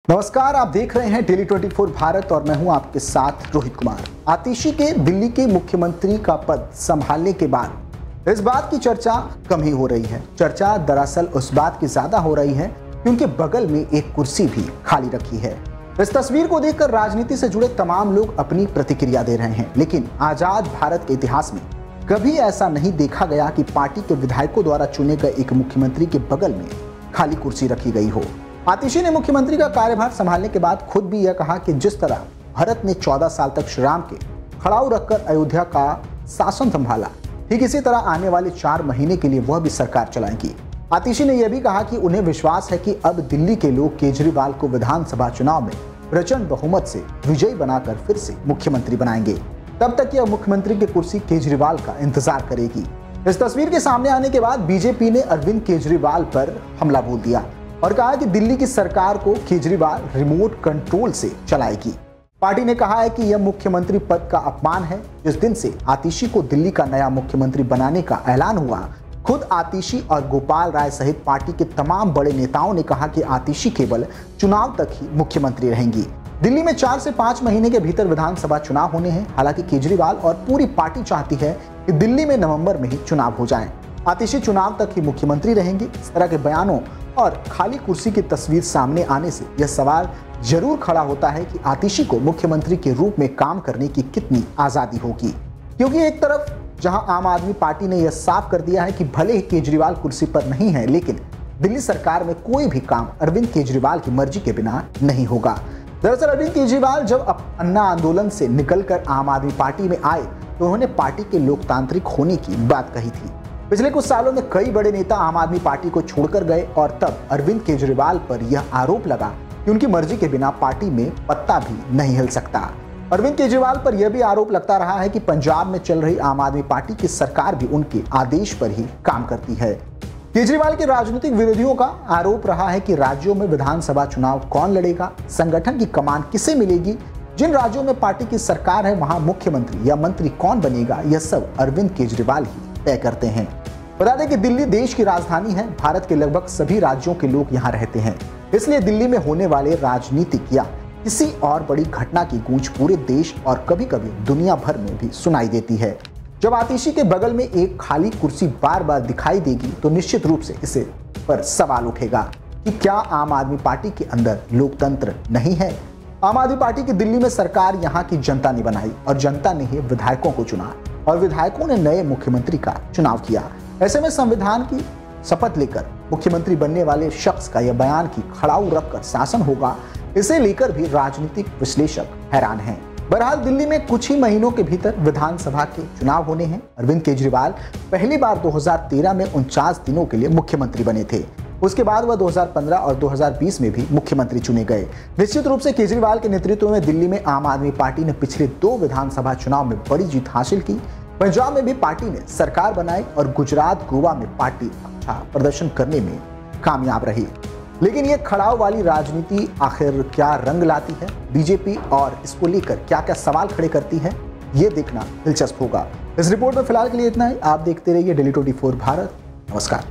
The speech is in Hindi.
नमस्कार, आप देख रहे हैं डेली 24 भारत और मैं हूं आपके साथ रोहित कुमार। आतिशी के दिल्ली के मुख्यमंत्री का पद संभालने के बाद इस बात की चर्चा कम ही हो रही है। चर्चा दरअसल उस बात की ज्यादा हो रही है कि उनके बगल में एक कुर्सी भी खाली रखी है। इस तस्वीर को देखकर राजनीति से जुड़े तमाम लोग अपनी प्रतिक्रिया दे रहे हैं, लेकिन आजाद भारत के इतिहास में कभी ऐसा नहीं देखा गया कि पार्टी के विधायकों द्वारा चुने गए एक मुख्यमंत्री के बगल में खाली कुर्सी रखी गई हो। आतिशी ने मुख्यमंत्री का कार्यभार संभालने के बाद खुद भी यह कहा कि जिस तरह भारत ने 14 साल तक श्री राम के खड़ाऊ रखकर अयोध्या का शासन संभाला, ठीक इसी तरह आने वाले 4 महीने के लिए वह भी सरकार चलाएंगी। आतिशी ने यह भी कहा कि उन्हें विश्वास है कि अब दिल्ली के लोग केजरीवाल को विधानसभा चुनाव में प्रचंड बहुमत से विजयी बनाकर फिर से मुख्यमंत्री बनाएंगे। तब तक यह मुख्यमंत्री की कुर्सी केजरीवाल का इंतजार करेगी। इस तस्वीर के सामने आने के बाद बीजेपी ने अरविंद केजरीवाल पर हमला बोल दिया और कहा कि दिल्ली की सरकार को केजरीवाल रिमोट कंट्रोल से चलाएगी। पार्टी ने कहा है कि यह मुख्यमंत्री पद का अपमान है। जिस दिन से आतिशी को दिल्ली का नया मुख्यमंत्री बनाने का ऐलान हुआ, खुद आतिशी और गोपाल राय सहित पार्टी के तमाम बड़े नेताओं ने कहा कि आतिशी केवल चुनाव तक ही मुख्यमंत्री रहेंगी। दिल्ली में 4 से 5 महीने के भीतर विधानसभा चुनाव होने हैं। हालांकि केजरीवाल और पूरी पार्टी चाहती है कि दिल्ली में नवंबर में ही चुनाव हो जाएं। आतिशी चुनाव तक ही मुख्यमंत्री रहेंगे। इस तरह के बयानों और खाली कुर्सी की तस्वीर सामने आने से यह सवाल जरूर खड़ा होता है कि आतिशी को मुख्यमंत्री के रूप में काम करने की कितनी आजादी होगी, क्योंकि एक तरफ जहां आम आदमी पार्टी ने यह साफ कर दिया है कि भले ही केजरीवाल कुर्सी पर नहीं है, लेकिन दिल्ली सरकार में कोई भी काम अरविंद केजरीवाल की मर्जी के बिना नहीं होगा। दरअसल अरविंद केजरीवाल जब अन्ना आंदोलन से निकलकर आम आदमी पार्टी में आए तो उन्होंने पार्टी के लोकतांत्रिक होने की बात कही थी। पिछले कुछ सालों में कई बड़े नेता आम आदमी पार्टी को छोड़कर गए और तब अरविंद केजरीवाल पर यह आरोप लगा कि उनकी मर्जी के बिना पार्टी में पत्ता भी नहीं हिल सकता। अरविंद केजरीवाल पर यह भी आरोप लगता रहा है कि पंजाब में चल रही आम आदमी पार्टी की सरकार भी उनके आदेश पर ही काम करती है। केजरीवाल के राजनीतिक विरोधियों का आरोप रहा है कि राज्यों में विधानसभा चुनाव कौन लड़ेगा, संगठन की कमान किसे मिलेगी, जिन राज्यों में पार्टी की सरकार है वहां मुख्यमंत्री या मंत्री कौन बनेगा, यह सब अरविंद केजरीवाल ही तय करते हैं। बता दें कि दिल्ली देश की राजधानी है। भारत के लगभग सभी राज्यों के लोग यहाँ रहते हैं, इसलिए दिल्ली में होने वाले राजनीतिक या किसी और बड़ी घटना की गूंज पूरे देश और कभी कभी दुनिया भर में भी सुनाई देती है। जब आतिशी के बगल में एक खाली कुर्सी बार बार दिखाई देगी तो निश्चित रूप से इसे पर सवाल उठेगा कि क्या आम आदमी पार्टी के अंदर लोकतंत्र नहीं है। आम आदमी पार्टी की दिल्ली में सरकार यहाँ की जनता ने बनाई और जनता ने ही विधायकों को चुना और विधायकों ने नए मुख्यमंत्री का चुनाव किया। ऐसे में संविधान की शपथ लेकर मुख्यमंत्री बनने वाले शख्स का यह बयान कि खड़ाऊ रखकर शासन होगा, इसे लेकर भी राजनीतिक विश्लेषक हैरान हैं। बहरहाल दिल्ली में कुछ ही महीनों के भीतर विधानसभा के चुनाव होने हैं। अरविंद केजरीवाल पहली बार 2013 में 49 दिनों के लिए मुख्यमंत्री बने थे। उसके बाद वह 2015 और 2020 में भी मुख्यमंत्री चुने गए। निश्चित रूप से केजरीवाल के नेतृत्व में दिल्ली में आम आदमी पार्टी ने पिछले 2 विधानसभा चुनाव में बड़ी जीत हासिल की। पंजाब में भी पार्टी ने सरकार बनाई और गुजरात, गोवा में पार्टी अच्छा प्रदर्शन करने में कामयाब रही। लेकिन ये खड़ाऊ वाली राजनीति आखिर क्या रंग लाती है बीजेपी और इसको लेकर क्या क्या सवाल खड़े करती है, ये देखना दिलचस्प होगा। इस रिपोर्ट में फिलहाल के लिए इतना ही। आप देखते रहिए डेली 24 भारत। नमस्कार।